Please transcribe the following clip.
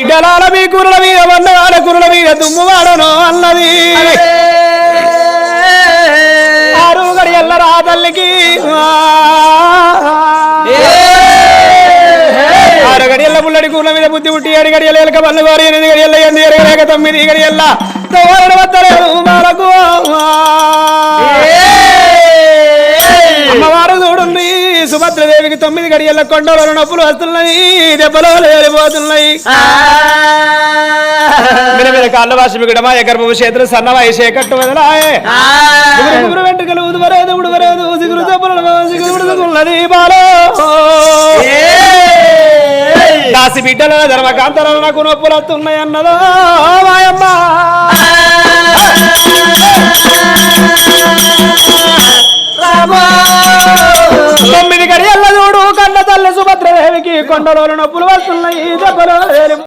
ఇడలాల మీ కూరల మీద వందవాడ కూరల మీద దుమ్ము వాడను అన్నది ఆరు గడియల్ల రా తల్లికి ఆరు గడియల్ల ముల్లడి కూరల మీద బుద్ధి పుట్టి 7 గడియల ఎలక పళ్ళు వారి 8 గడియల్ల 9 గడియల్ల వద్దలేదు మాలకు అమ్మవారు చూడుంది సుభద్రదేవికి 9 గడియల్ల కొండలో నొప్పులు వస్తున్నాయి దెబ్బలో లేరిపోతున్నాయి మీద కాళ్ళ వాసి విడమా గర్భపు చేతులు సన్నవాయి చేకట్టు వదలాయే ముగ్గురు వెంట్రుకలు ఉదువరేదు ఉడువరేదు సిగురు చెప్పులున్నది బాలో దాసి బిడ్డల ధర్మకాంతరాలు నాకు నొప్పులు వస్తున్నాయి అన్నదో మాయమ్మ 9 గడియల్ల చూడు కన్న తల్లి సుభద్రదేవికి కొండలో నొప్పులు వస్తున్నాయి దెబ్బలో